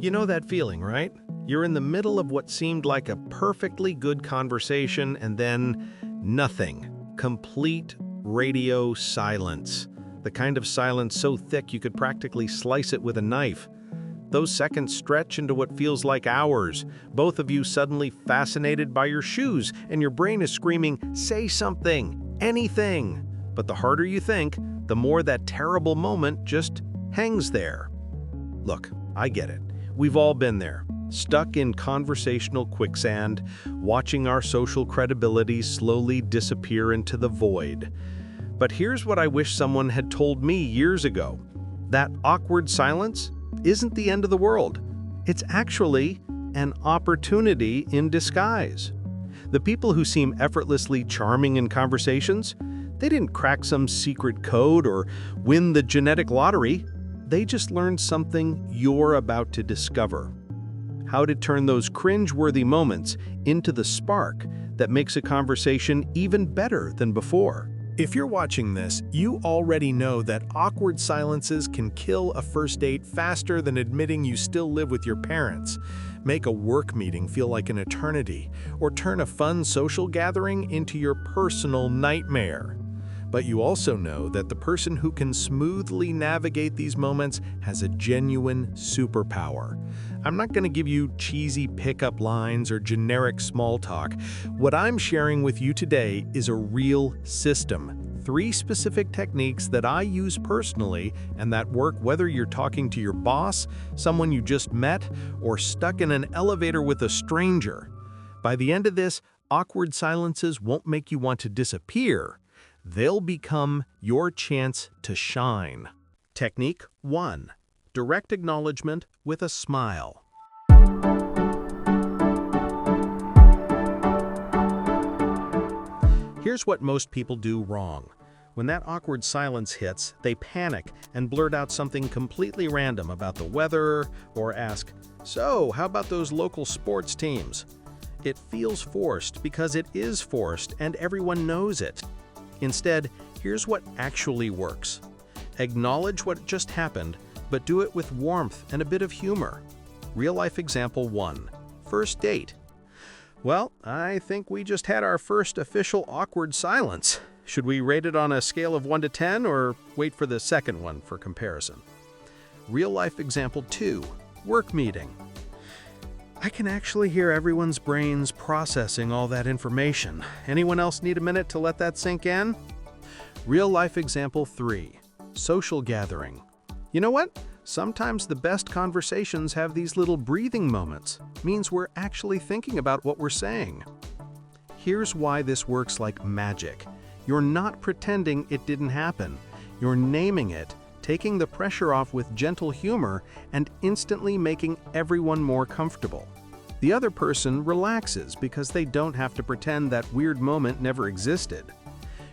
You know that feeling, right? You're in the middle of what seemed like a perfectly good conversation and then nothing. Complete radio silence. The kind of silence so thick you could practically slice it with a knife. Those seconds stretch into what feels like hours, both of you suddenly fascinated by your shoes, and your brain is screaming, "Say something, anything." But the harder you think, the more that terrible moment just hangs there. Look, I get it. We've all been there, stuck in conversational quicksand, watching our social credibility slowly disappear into the void. But here's what I wish someone had told me years ago. That awkward silence isn't the end of the world. It's actually an opportunity in disguise. The people who seem effortlessly charming in conversations, they didn't crack some secret code or win the genetic lottery. They just learned something you're about to discover. How to turn those cringe-worthy moments into the spark that makes a conversation even better than before. If you're watching this, you already know that awkward silences can kill a first date faster than admitting you still live with your parents, make a work meeting feel like an eternity, or turn a fun social gathering into your personal nightmare. But you also know that the person who can smoothly navigate these moments has a genuine superpower. I'm not going to give you cheesy pickup lines or generic small talk. What I'm sharing with you today is a real system. 3 specific techniques that I use personally and that work whether you're talking to your boss, someone you just met, or stuck in an elevator with a stranger. By the end of this, awkward silences won't make you want to disappear. They'll become your chance to shine. Technique 1. Direct acknowledgement with a smile. Here's what most people do wrong. When that awkward silence hits, they panic and blurt out something completely random about the weather or ask, "So, how about those local sports teams?" It feels forced because it is forced and everyone knows it. Instead, here's what actually works. Acknowledge what just happened, but do it with warmth and a bit of humor. Real-life example 1. First date. "Well, I think we just had our first official awkward silence. Should we rate it on a scale of 1 to 10 or wait for the second one for comparison?" Real-life example 2. Work meeting. "I can actually hear everyone's brains processing all that information. Anyone else need a minute to let that sink in?" Real-life example 3. Social gathering. "You know what? Sometimes the best conversations have these little breathing moments. Means we're actually thinking about what we're saying." Here's why this works like magic. You're not pretending it didn't happen. You're naming it, taking the pressure off with gentle humor, and instantly making everyone more comfortable. The other person relaxes because they don't have to pretend that weird moment never existed.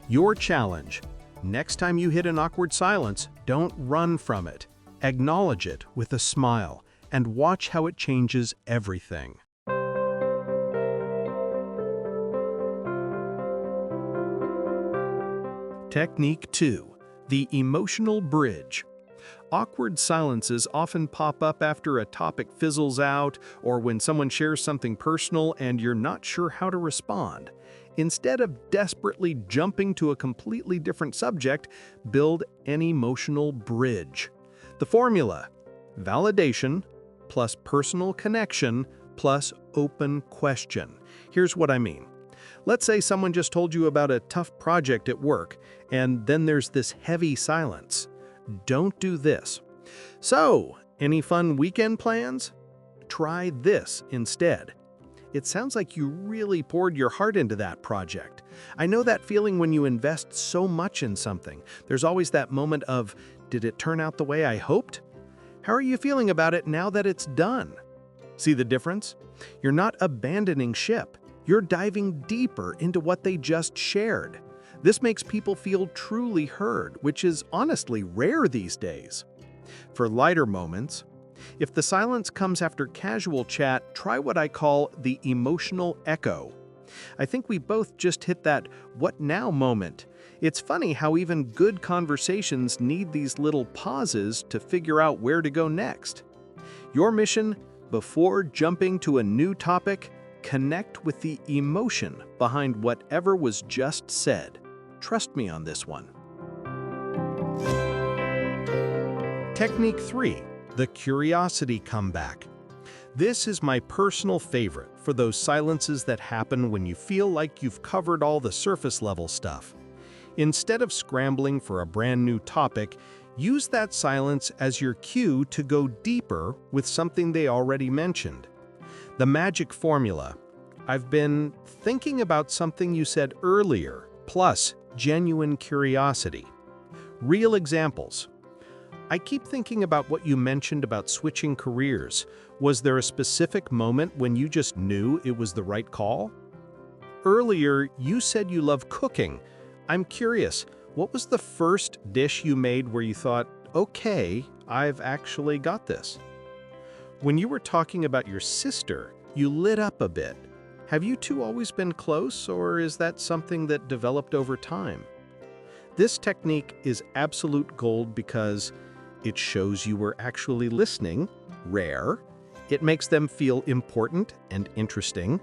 Your challenge: next time you hit an awkward silence, don't run from it. Acknowledge it with a smile and watch how it changes everything. Technique 2. The emotional bridge. Awkward silences often pop up after a topic fizzles out or when someone shares something personal and you're not sure how to respond. Instead of desperately jumping to a completely different subject, build an emotional bridge. The formula: validation plus personal connection plus open question. Here's what I mean. Let's say someone just told you about a tough project at work, and then there's this heavy silence. Don't do this. "So, any fun weekend plans?" Try this instead. It sounds like you really poured your heart into that project. I know that feeling when you invest so much in something. There's always that moment of, did it turn out the way I hoped? How are you feeling about it now that it's done? See the difference? You're not abandoning ship. You're diving deeper into what they just shared. This makes people feel truly heard, which is honestly rare these days. For lighter moments, if the silence comes after casual chat, try what I call the emotional echo. I think we both just hit that "what now" moment. It's funny how even good conversations need these little pauses to figure out where to go next. Your mission, before jumping to a new topic, connect with the emotion behind whatever was just said. Trust me on this one. Technique 3, the curiosity comeback. This is my personal favorite for those silences that happen when you feel like you've covered all the surface level stuff. Instead of scrambling for a brand new topic, use that silence as your cue to go deeper with something they already mentioned. The magic formula. I've been thinking about something you said earlier, plus genuine curiosity. Real examples. I keep thinking about what you mentioned about switching careers. Was there a specific moment when you just knew it was the right call? Earlier, you said you love cooking. I'm curious, what was the first dish you made where you thought, okay, I've actually got this? When you were talking about your sister, you lit up a bit. Have you two always been close, or is that something that developed over time? This technique is absolute gold because it shows you were actually listening, rare. It makes them feel important and interesting.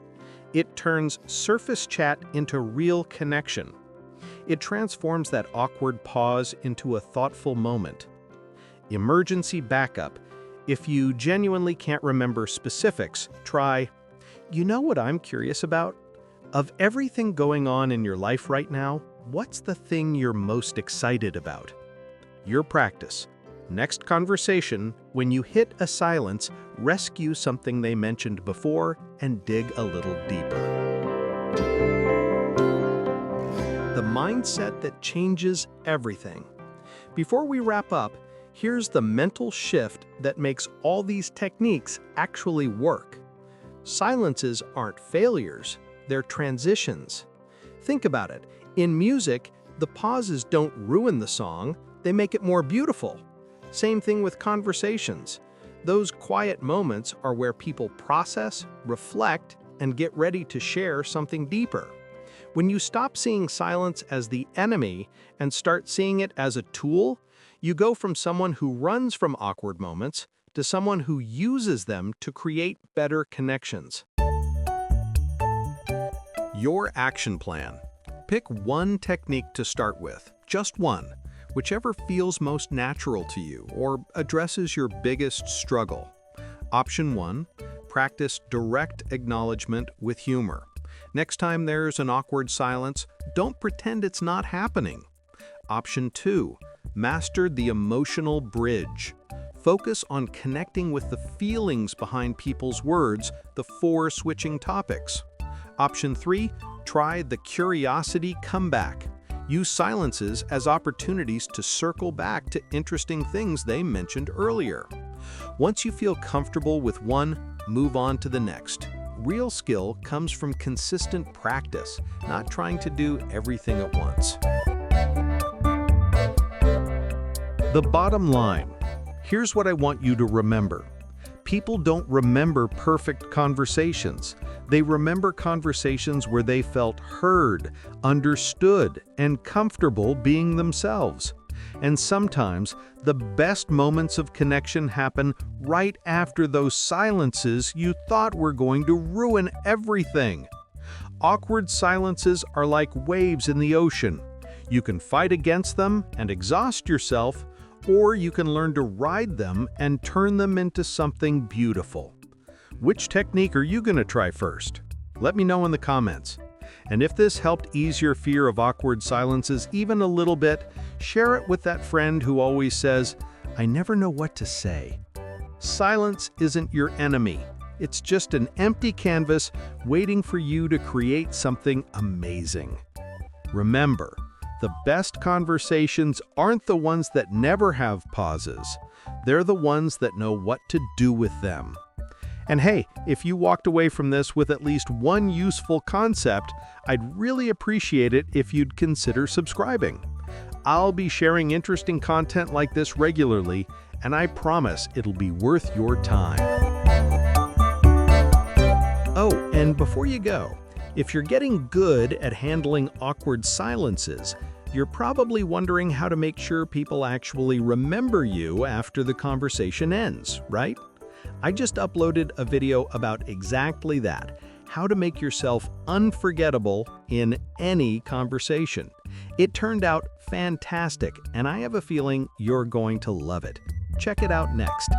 It turns surface chat into real connection. It transforms that awkward pause into a thoughtful moment. Emergency backup. If you genuinely can't remember specifics, try, you know what I'm curious about? Of everything going on in your life right now, what's the thing you're most excited about? Your practice. Next conversation, when you hit a silence, rescue something they mentioned before and dig a little deeper. The mindset that changes everything. Before we wrap up, here's the mental shift that makes all these techniques actually work. Silences aren't failures, they're transitions. Think about it. In music, the pauses don't ruin the song, they make it more beautiful. Same thing with conversations. Those quiet moments are where people process, reflect, and get ready to share something deeper. When you stop seeing silence as the enemy and start seeing it as a tool, you go from someone who runs from awkward moments to someone who uses them to create better connections. Your action plan. Pick one technique to start with, just one, whichever feels most natural to you or addresses your biggest struggle. Option 1, practice direct acknowledgement with humor. Next time there's an awkward silence, don't pretend it's not happening. Option 2, master the emotional bridge. Focus on connecting with the feelings behind people's words before switching topics. Option 3, try the curiosity comeback. Use silences as opportunities to circle back to interesting things they mentioned earlier. Once you feel comfortable with one, move on to the next. Real skill comes from consistent practice, not trying to do everything at once. The bottom line. Here's what I want you to remember. People don't remember perfect conversations. They remember conversations where they felt heard, understood, and comfortable being themselves. And sometimes, the best moments of connection happen right after those silences you thought were going to ruin everything. Awkward silences are like waves in the ocean. You can fight against them and exhaust yourself, or you can learn to ride them and turn them into something beautiful. Which technique are you going to try first? Let me know in the comments. And if this helped ease your fear of awkward silences even a little bit, share it with that friend who always says, I never know what to say. Silence isn't your enemy. It's just an empty canvas waiting for you to create something amazing. Remember, the best conversations aren't the ones that never have pauses. They're the ones that know what to do with them. And hey, if you walked away from this with at least one useful concept, I'd really appreciate it if you'd consider subscribing. I'll be sharing interesting content like this regularly, and I promise it'll be worth your time. Oh, and before you go, if you're getting good at handling awkward silences, you're probably wondering how to make sure people actually remember you after the conversation ends, right? I just uploaded a video about exactly that, how to make yourself unforgettable in any conversation. It turned out fantastic, and I have a feeling you're going to love it. Check it out next.